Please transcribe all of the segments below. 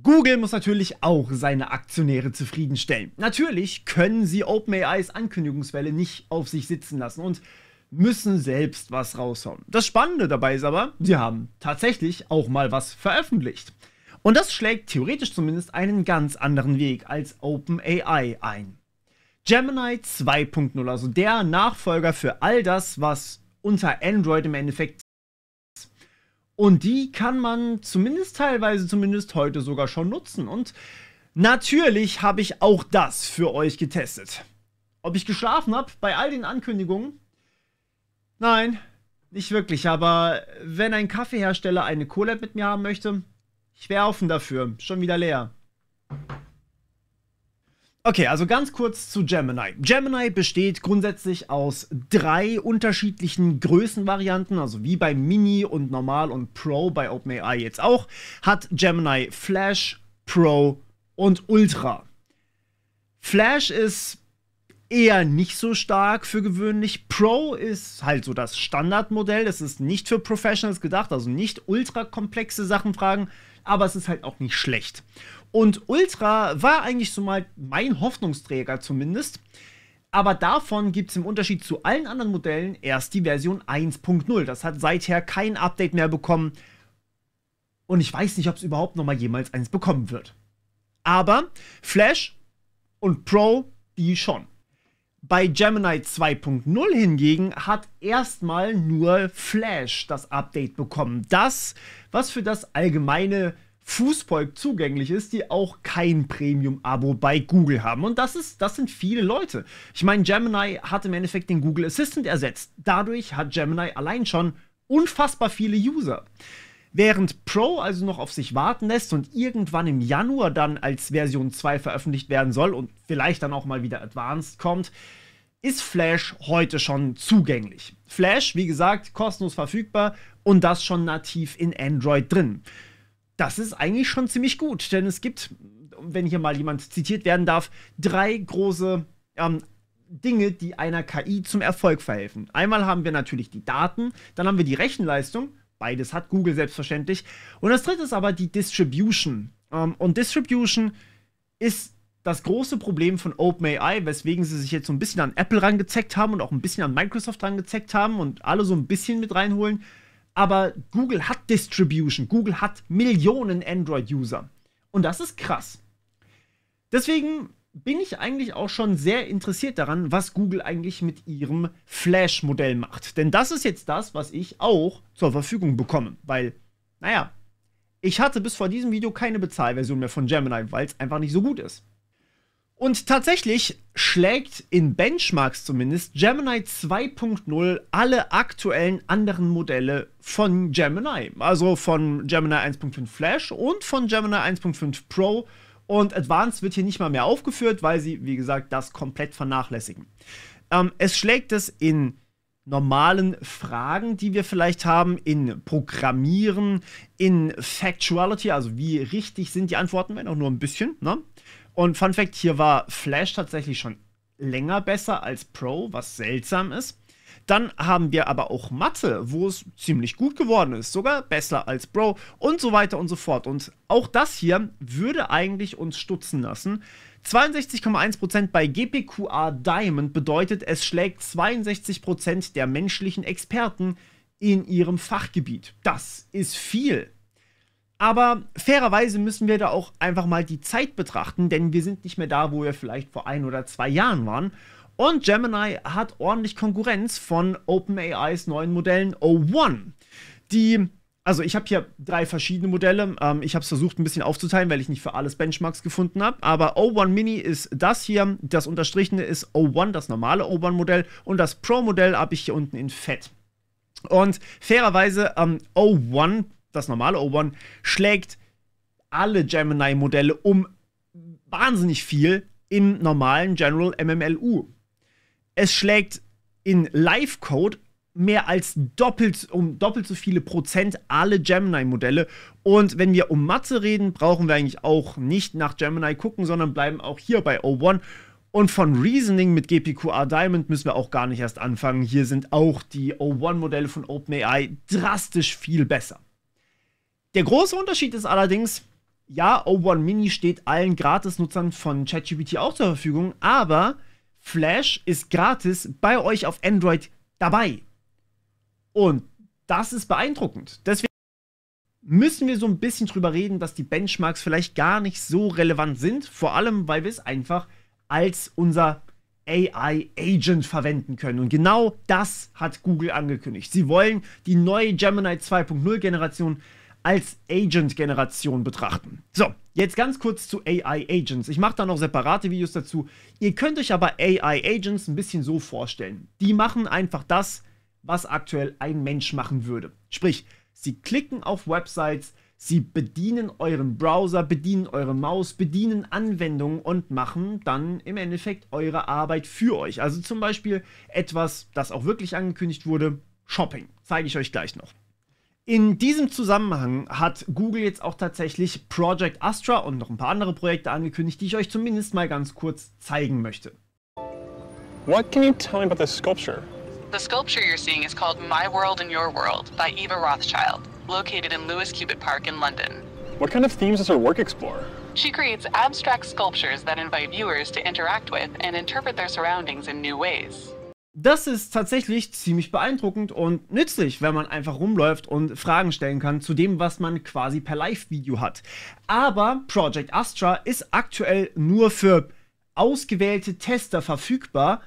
Google muss natürlich auch seine Aktionäre zufriedenstellen. Natürlich können sie OpenAIs Ankündigungswelle nicht auf sich sitzen lassen und müssen selbst was raushauen. Das Spannende dabei ist aber, sie haben tatsächlich auch mal was veröffentlicht. Und das schlägt theoretisch zumindest einen ganz anderen Weg als OpenAI ein. Gemini 2.0, also der Nachfolger für all das, was unter Android im Endeffekt ist. Und die kann man zumindest teilweise, zumindest heute sogar schon nutzen. Und natürlich habe ich auch das für euch getestet. Ob ich geschlafen habe bei all den Ankündigungen? Nein, nicht wirklich. Aber wenn ein Kaffeehersteller eine Collab mit mir haben möchte, ich wäre offen dafür. Schon wieder leer. Okay, also ganz kurz zu Gemini. Gemini besteht grundsätzlich aus 3 unterschiedlichen Größenvarianten, also wie bei Mini und Normal und Pro, bei OpenAI jetzt auch, hat Gemini Flash, Pro und Ultra. Flash ist eher nicht so stark für gewöhnlich. Pro ist halt so das Standardmodell. Es ist nicht für Professionals gedacht, also nicht ultra komplexe Sachen fragen, aber es ist halt auch nicht schlecht. Und Ultra war eigentlich so mal mein Hoffnungsträger zumindest. Aber davon gibt es im Unterschied zu allen anderen Modellen erst die Version 1.0. Das hat seither kein Update mehr bekommen. Und ich weiß nicht, ob es überhaupt noch mal jemals eins bekommen wird. Aber Flash und Pro, die schon. Bei Gemini 2.0 hingegen hat erstmal nur Flash das Update bekommen. Das, was für das allgemeine Fußvolk zugänglich ist, die auch kein Premium-Abo bei Google haben. Und das sind viele Leute. Ich meine, Gemini hat im Endeffekt den Google Assistant ersetzt. Dadurch hat Gemini allein schon unfassbar viele User. Während Pro also noch auf sich warten lässt und irgendwann im Januar dann als Version 2 veröffentlicht werden soll und vielleicht dann auch mal wieder Advanced kommt, ist Flash heute schon zugänglich. Flash, wie gesagt, kostenlos verfügbar und das schon nativ in Android drin. Das ist eigentlich schon ziemlich gut, denn es gibt, wenn hier mal jemand zitiert werden darf, 3 große Dinge, die einer KI zum Erfolg verhelfen. Einmal haben wir natürlich die Daten, dann haben wir die Rechenleistung, beides hat Google selbstverständlich, und das dritte ist aber die Distribution. Und Distribution ist das große Problem von OpenAI, weswegen sie sich jetzt so ein bisschen an Apple rangezeckt haben und auch ein bisschen an Microsoft rangezeckt haben und alle so ein bisschen mit reinholen. Aber Google hat Distribution. Google hat Millionen Android-User. Und das ist krass. Deswegen bin ich eigentlich auch schon sehr interessiert daran, was Google eigentlich mit ihrem Flash-Modell macht. Denn das ist jetzt das, was ich auch zur Verfügung bekomme. Weil, naja, ich hatte bis vor diesem Video keine Bezahlversion mehr von Gemini, weil es einfach nicht so gut ist. Und tatsächlich schlägt in Benchmarks zumindest Gemini 2.0 alle aktuellen anderen Modelle von Gemini. Also von Gemini 1.5 Flash und von Gemini 1.5 Pro. Und Advanced wird hier nicht mal mehr aufgeführt, weil sie, wie gesagt, das komplett vernachlässigen. Es schlägt es in normalen Fragen, die wir vielleicht haben, in Programmieren, in Factuality, also wie richtig sind die Antworten, wenn auch nur ein bisschen, ne? Und Fun Fact, hier war Flash tatsächlich schon länger besser als Pro, was seltsam ist. Dann haben wir aber auch Mathe, wo es ziemlich gut geworden ist, sogar besser als Pro und so weiter und so fort. Und auch das hier würde eigentlich uns stutzen lassen. 62,1% bei GPQR Diamond bedeutet, es schlägt 62% der menschlichen Experten in ihrem Fachgebiet. Das ist viel. Aber fairerweise müssen wir da auch einfach mal die Zeit betrachten, denn wir sind nicht mehr da, wo wir vielleicht vor 1 oder 2 Jahren waren. Und Gemini hat ordentlich Konkurrenz von OpenAIs neuen Modellen O1. Also ich habe hier 3 verschiedene Modelle. Ich habe es versucht ein bisschen aufzuteilen, weil ich nicht für alles Benchmarks gefunden habe. Aber O1 Mini ist das hier. Das unterstrichene ist O1, das normale O1-Modell. Und das Pro-Modell habe ich hier unten in Fett. Und fairerweise O1, das normale O1, schlägt alle Gemini-Modelle um wahnsinnig viel im normalen General MMLU. Es schlägt in Live-Code mehr als doppelt so viele Prozent alle Gemini-Modelle. Und wenn wir um Mathe reden, brauchen wir eigentlich auch nicht nach Gemini gucken, sondern bleiben auch hier bei O1. Und von Reasoning mit GPQR Diamond müssen wir auch gar nicht erst anfangen. Hier sind auch die O1-Modelle von OpenAI drastisch viel besser. Der große Unterschied ist allerdings, ja, O1 Mini steht allen Gratis-Nutzern von ChatGPT auch zur Verfügung, aber Flash ist gratis bei euch auf Android dabei. Und das ist beeindruckend. Deswegen müssen wir so ein bisschen drüber reden, dass die Benchmarks vielleicht gar nicht so relevant sind, vor allem, weil wir es einfach als unser AI-Agent verwenden können. Und genau das hat Google angekündigt. Sie wollen die neue Gemini 2.0 Generation als Agent-Generation betrachten. So, jetzt ganz kurz zu AI-Agents. Ich mache da noch separate Videos dazu. Ihr könnt euch aber AI-Agents ein bisschen so vorstellen. Die machen einfach das, was aktuell ein Mensch machen würde. Sprich, sie klicken auf Websites, sie bedienen euren Browser, bedienen eure Maus, bedienen Anwendungen und machen dann im Endeffekt eure Arbeit für euch. Also zum Beispiel etwas, das auch wirklich angekündigt wurde, Shopping. Zeige ich euch gleich noch. In diesem Zusammenhang hat Google jetzt auch tatsächlich Project Astra und noch ein paar andere Projekte angekündigt, die ich euch zumindest mal ganz kurz zeigen möchte. What can you tell me about this sculpture? The sculpture you're seeing is called My World in Your World by Eva Rothschild, located in Lewis Cubitt Park in London. What kind of themes does her work explore? She creates abstract sculptures that invite viewers to interact with and interpret their surroundings in new ways. Das ist tatsächlich ziemlich beeindruckend und nützlich, wenn man einfach rumläuft und Fragen stellen kann zu dem, was man quasi per Live-Video hat. Aber Project Astra ist aktuell nur für ausgewählte Tester verfügbar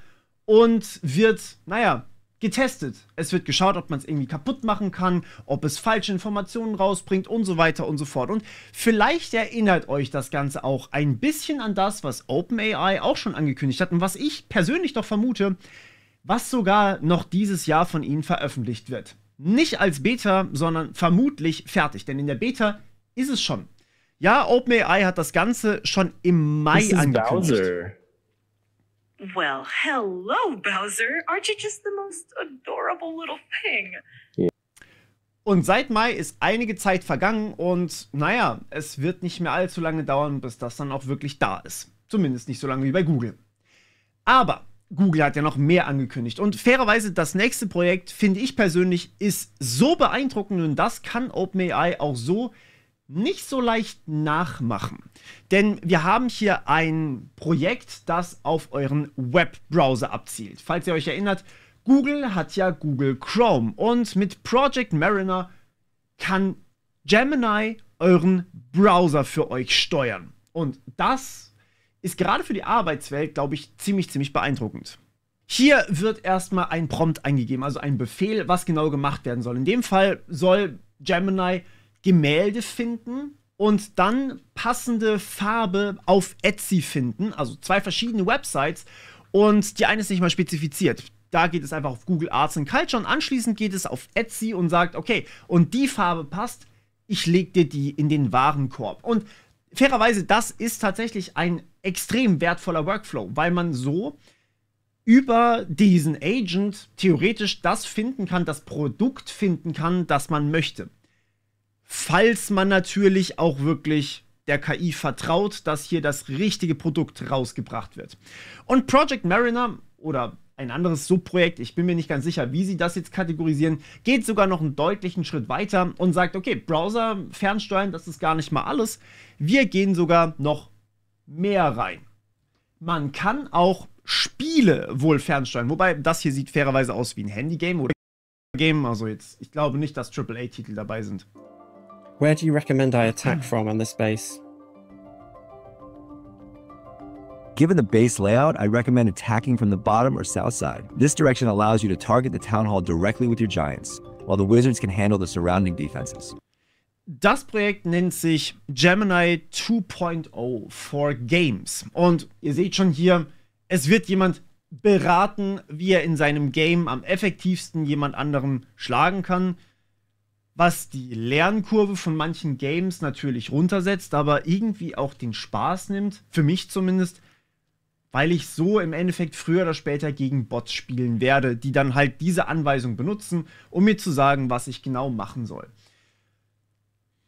und wird, naja, getestet. Es wird geschaut, ob man es irgendwie kaputt machen kann, ob es falsche Informationen rausbringt und so weiter und so fort. Und vielleicht erinnert euch das Ganze auch ein bisschen an das, was OpenAI auch schon angekündigt hat und was ich persönlich doch vermute, was sogar noch dieses Jahr von ihnen veröffentlicht wird. Nicht als Beta, sondern vermutlich fertig, denn in der Beta ist es schon. Ja, OpenAI hat das Ganze schon im Mai angekündigt. Bowser. Well, hello, Bowser. Aren't you just the most adorable little thing? Und seit Mai ist einige Zeit vergangen und naja, es wird nicht mehr allzu lange dauern, bis das dann auch wirklich da ist. Zumindest nicht so lange wie bei Google. Aber Google hat ja noch mehr angekündigt. Und fairerweise, das nächste Projekt, finde ich persönlich, ist so beeindruckend und das kann OpenAI auch so nicht so leicht nachmachen. Denn wir haben hier ein Projekt, das auf euren Webbrowser abzielt. Falls ihr euch erinnert, Google hat ja Google Chrome und mit Project Mariner kann Gemini euren Browser für euch steuern. Und das ist gerade für die Arbeitswelt, glaube ich, ziemlich beeindruckend. Hier wird erstmal ein Prompt eingegeben, also ein Befehl, was genau gemacht werden soll. In dem Fall soll Gemini Gemälde finden und dann passende Farbe auf Etsy finden, also 2 verschiedene Websites und die eine ist nicht mal spezifiziert. Da geht es einfach auf Google Arts and Culture und anschließend geht es auf Etsy und sagt, okay, und die Farbe passt, ich leg dir die in den Warenkorb. Und fairerweise, das ist tatsächlich ein extrem wertvoller Workflow, weil man so über diesen Agent theoretisch das finden kann, das Produkt finden kann, das man möchte. Falls man natürlich auch wirklich der KI vertraut, dass hier das richtige Produkt rausgebracht wird. Und Project Mariner oder ein anderes Subprojekt, ich bin mir nicht ganz sicher, wie sie das jetzt kategorisieren, geht sogar noch einen deutlichen Schritt weiter und sagt, okay, Browser fernsteuern, das ist gar nicht mal alles. Wir gehen sogar noch mehr rein. Man kann auch Spiele wohl fernsteuern, wobei das hier sieht fairerweise aus wie ein Handygame oder Game, also jetzt, ich glaube nicht, dass AAA-Titel dabei sind. Where do you recommend I attack from on this base? Given the base layout, I recommend attacking from the bottom or south side. This direction allows you to target the town hall directly with your giants, while the wizards can handle the surrounding defenses. Das Projekt nennt sich Gemini 2.0 for Games. Und ihr seht schon hier, es wird jemand beraten, wie er in seinem Game am effektivsten jemand anderen schlagen kann. Was die Lernkurve von manchen Games natürlich runtersetzt, aber irgendwie auch den Spaß nimmt, für mich zumindest, weil ich so im Endeffekt früher oder später gegen Bots spielen werde, die dann halt diese Anweisung benutzen, um mir zu sagen, was ich genau machen soll.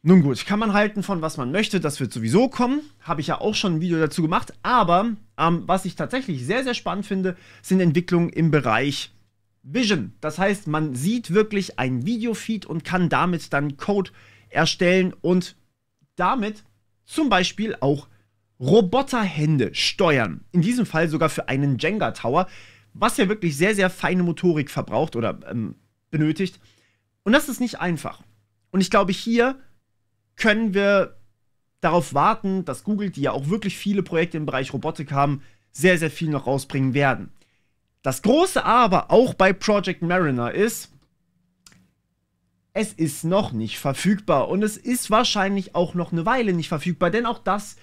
Nun gut, kann man halten von was man möchte, das wird sowieso kommen, habe ich ja auch schon ein Video dazu gemacht, aber was ich tatsächlich sehr spannend finde, sind Entwicklungen im Bereich Vision. Das heißt, man sieht wirklich ein Videofeed und kann damit dann Code erstellen und damit zum Beispiel auch Roboterhände steuern. In diesem Fall sogar für einen Jenga-Tower, was ja wirklich sehr, sehr feine Motorik verbraucht oder benötigt. Und das ist nicht einfach. Und ich glaube, hier können wir darauf warten, dass Google, die ja auch wirklich viele Projekte im Bereich Robotik haben, sehr, sehr viel noch rausbringen werden. Das große Aber auch bei Project Mariner ist, es ist noch nicht verfügbar und es ist wahrscheinlich auch noch eine Weile nicht verfügbar, denn auch das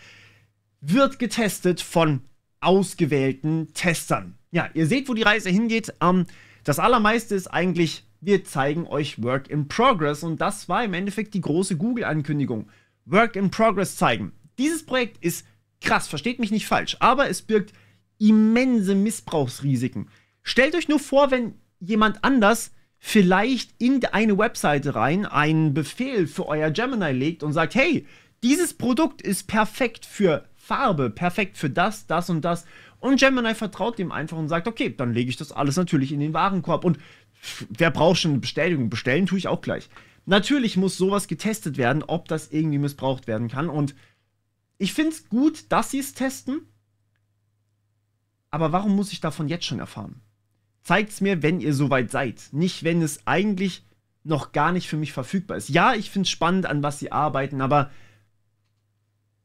wird getestet von ausgewählten Testern. Ja, ihr seht, wo die Reise hingeht. Das Allermeiste ist eigentlich, wir zeigen euch Work in Progress und das war im Endeffekt die große Google-Ankündigung. Work in Progress zeigen. Dieses Projekt ist krass, versteht mich nicht falsch, aber es birgt immense Missbrauchsrisiken. Stellt euch nur vor, wenn jemand anders vielleicht in eine Webseite rein einen Befehl für euer Gemini legt und sagt, hey, dieses Produkt ist perfekt für Farbe, perfekt für das, das und das. Und Gemini vertraut dem einfach und sagt, okay, dann lege ich das alles natürlich in den Warenkorb. Und wer braucht schon eine Bestätigung? Bestellen tue ich auch gleich. Natürlich muss sowas getestet werden, ob das irgendwie missbraucht werden kann. Und ich finde es gut, dass sie es testen. Aber warum muss ich davon jetzt schon erfahren? Zeigt's mir, wenn ihr soweit seid. Nicht, wenn es eigentlich noch gar nicht für mich verfügbar ist. Ja, ich finde es spannend, an was sie arbeiten, aber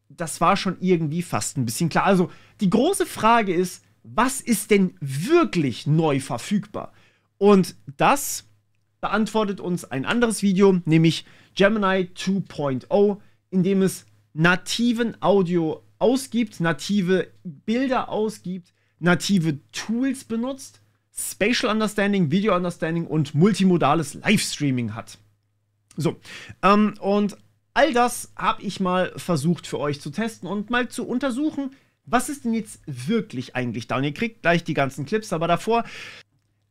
das war schon irgendwie fast ein bisschen klar. Also, die große Frage ist, was ist denn wirklich neu verfügbar? Und das beantwortet uns ein anderes Video, nämlich Gemini 2.0, in dem es nativen Audio ausgibt, native Bilder ausgibt, native Tools benutzt, Spatial Understanding, Video Understanding und multimodales Livestreaming hat. So, und all das habe ich mal versucht für euch zu testen und mal zu untersuchen, was ist denn jetzt wirklich eigentlich da? Und ihr kriegt gleich die ganzen Clips, aber davor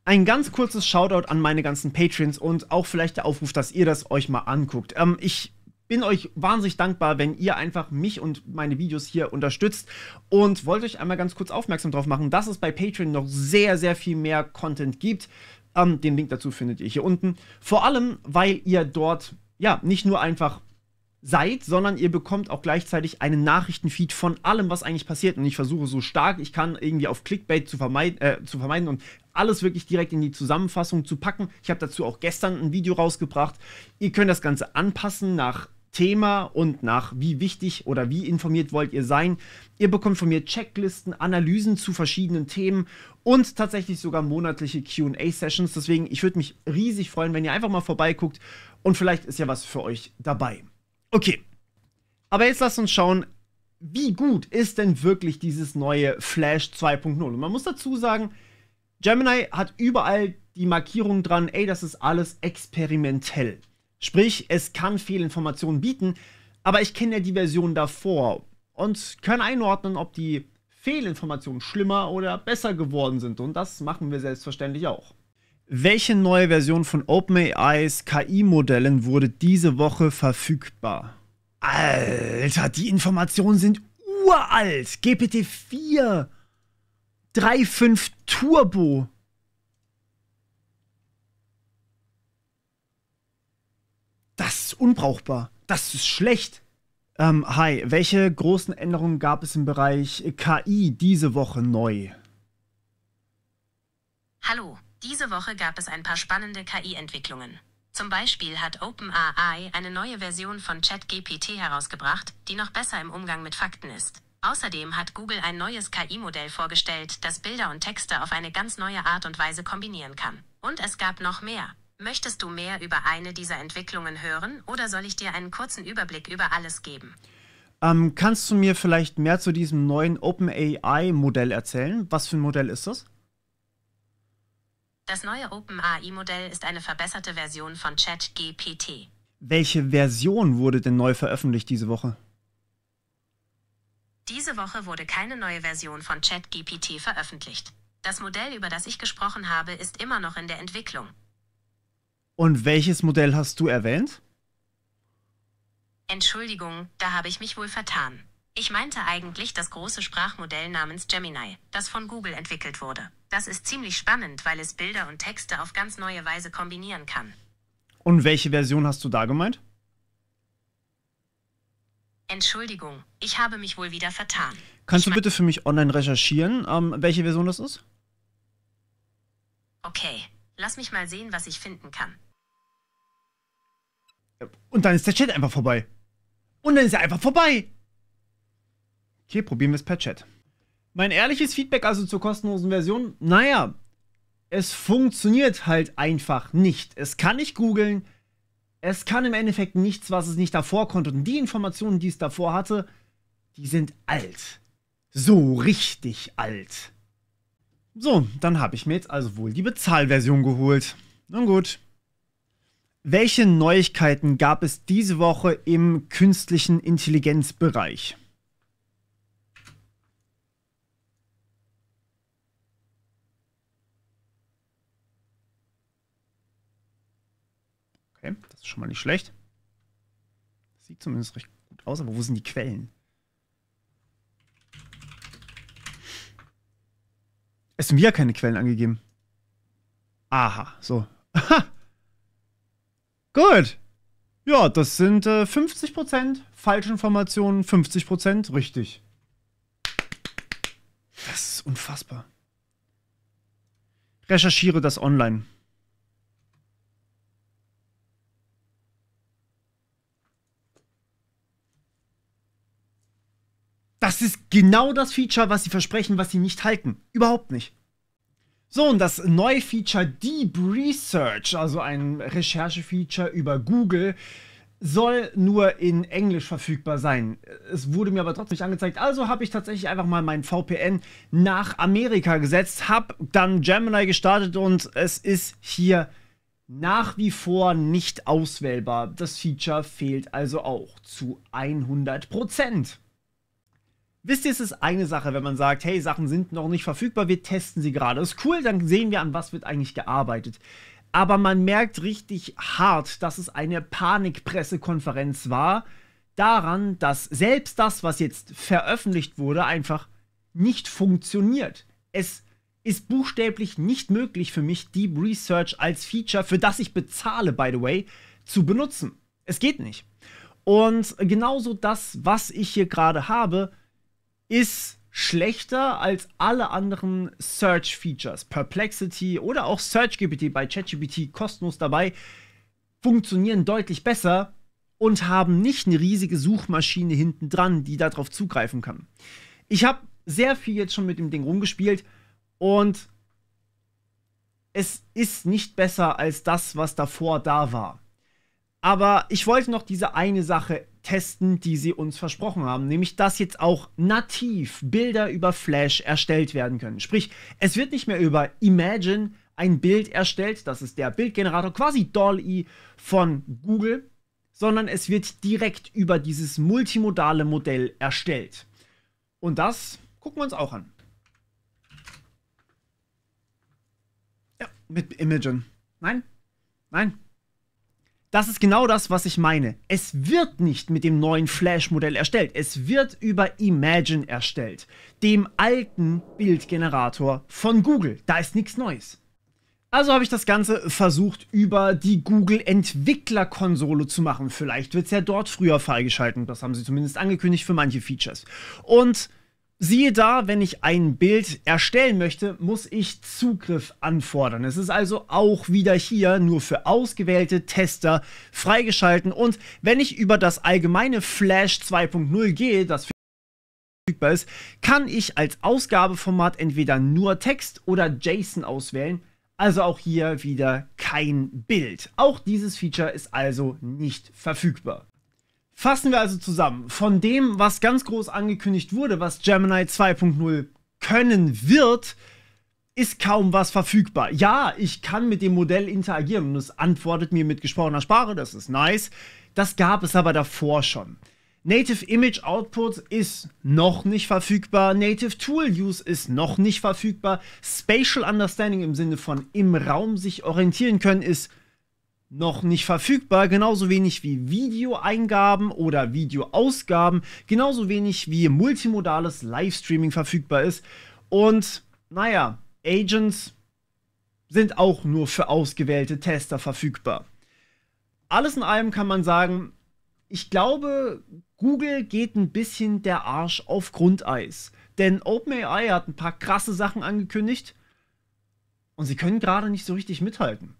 ein ganz kurzes Shoutout an meine ganzen Patreons und auch vielleicht der Aufruf, dass ihr das euch mal anguckt. Ich bin euch wahnsinnig dankbar, wenn ihr einfach mich und meine Videos hier unterstützt und wollte euch einmal ganz kurz aufmerksam darauf machen, dass es bei Patreon noch sehr, sehr viel mehr Content gibt. Den Link dazu findet ihr hier unten. Vor allem, weil ihr dort ja nicht nur einfach seid, sondern ihr bekommt auch gleichzeitig einen Nachrichtenfeed von allem, was eigentlich passiert. Und ich versuche so stark ich kann, irgendwie auf Clickbait zu vermeiden und alles wirklich direkt in die Zusammenfassung zu packen. Ich habe dazu auch gestern ein Video rausgebracht. Ihr könnt das Ganze anpassen nach Thema und nach wie wichtig oder wie informiert wollt ihr sein. Ihr bekommt von mir Checklisten, Analysen zu verschiedenen Themen und tatsächlich sogar monatliche Q&A-Sessions. Deswegen, ich würde mich riesig freuen, wenn ihr einfach mal vorbeiguckt und vielleicht ist ja was für euch dabei. Okay, aber jetzt lasst uns schauen, wie gut ist denn wirklich dieses neue Flash 2.0? Und man muss dazu sagen, Gemini hat überall die Markierung dran, ey, das ist alles experimentell. Sprich, es kann Fehlinformationen bieten, aber ich kenne ja die Version davor und kann einordnen, ob die Fehlinformationen schlimmer oder besser geworden sind. Und das machen wir selbstverständlich auch. Welche neue Version von OpenAIs KI-Modellen wurde diese Woche verfügbar? Alter, die Informationen sind uralt. GPT-4 3.5 Turbo. Das ist unbrauchbar. Das ist schlecht. Hi, welche großen Änderungen gab es im Bereich KI diese Woche neu? Hallo, diese Woche gab es ein paar spannende KI-Entwicklungen. Zum Beispiel hat OpenAI eine neue Version von ChatGPT herausgebracht, die noch besser im Umgang mit Fakten ist. Außerdem hat Google ein neues KI-Modell vorgestellt, das Bilder und Texte auf eine ganz neue Art und Weise kombinieren kann. Und es gab noch mehr. Möchtest du mehr über eine dieser Entwicklungen hören oder soll ich dir einen kurzen Überblick über alles geben? Kannst du mir vielleicht mehr zu diesem neuen OpenAI-Modell erzählen? Was für ein Modell ist das? Das neue OpenAI-Modell ist eine verbesserte Version von ChatGPT. Welche Version wurde denn neu veröffentlicht diese Woche? Diese Woche wurde keine neue Version von ChatGPT veröffentlicht. Das Modell, über das ich gesprochen habe, ist immer noch in der Entwicklung. Und welches Modell hast du erwähnt? Entschuldigung, da habe ich mich wohl vertan. Ich meinte eigentlich das große Sprachmodell namens Gemini, das von Google entwickelt wurde. Das ist ziemlich spannend, weil es Bilder und Texte auf ganz neue Weise kombinieren kann. Und welche Version hast du da gemeint? Entschuldigung, ich habe mich wohl wieder vertan. Kannst du bitte für mich online recherchieren, welche Version das ist? Okay, lass mich mal sehen, was ich finden kann. Und dann ist der Chat einfach vorbei. Und dann ist er einfach vorbei. Okay, probieren wir es per Chat. Mein ehrliches Feedback also zur kostenlosen Version, naja, es funktioniert halt einfach nicht. Es kann nicht googeln, es kann im Endeffekt nichts, was es nicht davor konnte. Und die Informationen, die es davor hatte, die sind alt. So richtig alt. So, dann habe ich mir jetzt also wohl die Bezahlversion geholt. Nun gut. Welche Neuigkeiten gab es diese Woche im künstlichen Intelligenzbereich? Okay, das ist schon mal nicht schlecht. Das sieht zumindest recht gut aus, aber wo sind die Quellen? Es sind wieder keine Quellen angegeben. Aha, so. Aha! Gut. Ja, das sind 50% Falschinformationen, 50% richtig. Das ist unfassbar. Recherchiere das online. Das ist genau das Feature, was sie versprechen, was sie nicht halten. Überhaupt nicht. So, und das neue Feature Deep Research, also ein Recherchefeature über Google, soll nur in Englisch verfügbar sein. Es wurde mir aber trotzdem nicht angezeigt, also habe ich tatsächlich einfach mal mein VPN nach Amerika gesetzt, habe dann Gemini gestartet und es ist hier nach wie vor nicht auswählbar. Das Feature fehlt also auch zu 100%. Wisst ihr, es ist eine Sache, wenn man sagt, hey, Sachen sind noch nicht verfügbar, wir testen sie gerade. Das ist cool, dann sehen wir, an was wird eigentlich gearbeitet. Aber man merkt richtig hart, dass es eine Panikpressekonferenz war, daran, dass selbst das, was jetzt veröffentlicht wurde, einfach nicht funktioniert. Es ist buchstäblich nicht möglich für mich, Deep Research als Feature, für das ich bezahle, by the way, zu benutzen. Es geht nicht. Und genauso das, was ich hier gerade habe, ist schlechter als alle anderen Search-Features. Perplexity oder auch SearchGPT bei ChatGPT kostenlos dabei funktionieren deutlich besser und haben nicht eine riesige Suchmaschine hinten dran, die darauf zugreifen kann. Ich habe sehr viel jetzt schon mit dem Ding rumgespielt und es ist nicht besser als das, was davor da war. Aber ich wollte noch diese eine Sache testen, die sie uns versprochen haben, nämlich dass jetzt auch nativ Bilder über Flash erstellt werden können. Sprich, es wird nicht mehr über Imagen ein Bild erstellt, das ist der Bildgenerator, quasi DALL-E von Google, sondern es wird direkt über dieses multimodale Modell erstellt. Und das gucken wir uns auch an. Ja, mit Imagen. Nein, nein. Das ist genau das, was ich meine. Es wird nicht mit dem neuen Flash-Modell erstellt. Es wird über Imagen erstellt, dem alten Bildgenerator von Google. Da ist nichts Neues. Also habe ich das Ganze versucht, über die Google-Entwicklerkonsole zu machen. Vielleicht wird es ja dort früher freigeschalten. Das haben sie zumindest angekündigt für manche Features. Und siehe da, wenn ich ein Bild erstellen möchte, muss ich Zugriff anfordern. Es ist also auch wieder hier nur für ausgewählte Tester freigeschalten. Und wenn ich über das allgemeine Flash 2.0 gehe, das verfügbar ist, kann ich als Ausgabeformat entweder nur Text oder JSON auswählen. Also auch hier wieder kein Bild. Auch dieses Feature ist also nicht verfügbar. Fassen wir also zusammen. Von dem, was ganz groß angekündigt wurde, was Gemini 2.0 können wird, ist kaum was verfügbar. Ja, ich kann mit dem Modell interagieren und es antwortet mir mit gesprochener Sprache, das ist nice. Das gab es aber davor schon. Native Image Output ist noch nicht verfügbar. Native Tool Use ist noch nicht verfügbar. Spatial Understanding im Sinne von im Raum sich orientieren können ist noch nicht verfügbar, genauso wenig wie Videoeingaben oder Videoausgaben, genauso wenig wie multimodales Livestreaming verfügbar ist. Und naja, Agents sind auch nur für ausgewählte Tester verfügbar. Alles in allem kann man sagen, ich glaube, Google geht ein bisschen der Arsch auf Grundeis. Denn OpenAI hat ein paar krasse Sachen angekündigt und sie können gerade nicht so richtig mithalten.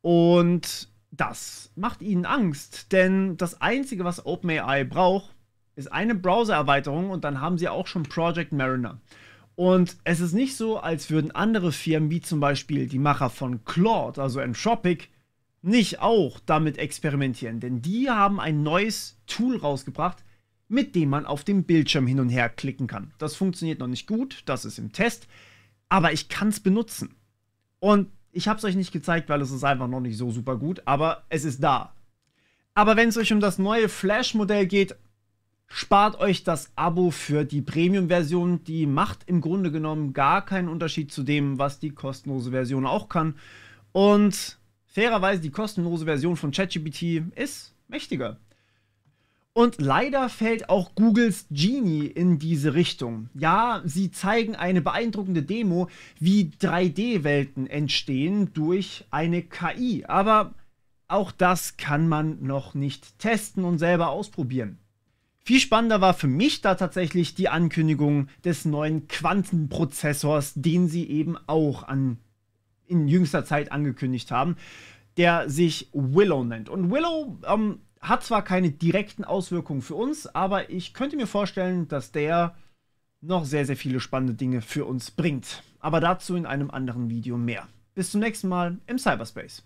Und das macht ihnen Angst, denn das Einzige, was OpenAI braucht, ist eine Browser-Erweiterung und dann haben sie auch schon Project Mariner. Und es ist nicht so, als würden andere Firmen, wie zum Beispiel die Macher von Claude, also Anthropic, nicht auch damit experimentieren. Denn die haben ein neues Tool rausgebracht, mit dem man auf dem Bildschirm hin und her klicken kann. Das funktioniert noch nicht gut, das ist im Test, aber ich kann es benutzen. Und ich habe es euch nicht gezeigt, weil es ist einfach noch nicht so super gut, aber es ist da. Aber wenn es euch um das neue Flash-Modell geht, spart euch das Abo für die Premium-Version. Die macht im Grunde genommen gar keinen Unterschied zu dem, was die kostenlose Version auch kann. Und fairerweise, die kostenlose Version von ChatGPT ist mächtiger. Und leider fällt auch Googles Genie in diese Richtung. Ja, sie zeigen eine beeindruckende Demo, wie 3D-Welten entstehen durch eine KI. Aber auch das kann man noch nicht testen und selber ausprobieren. Viel spannender war für mich da tatsächlich die Ankündigung des neuen Quantenprozessors, den sie eben auch in jüngster Zeit angekündigt haben, der sich Willow nennt. Und Willow hat zwar keine direkten Auswirkungen für uns, aber ich könnte mir vorstellen, dass der noch sehr, sehr viele spannende Dinge für uns bringt. Aber dazu in einem anderen Video mehr. Bis zum nächsten Mal im Cyberspace.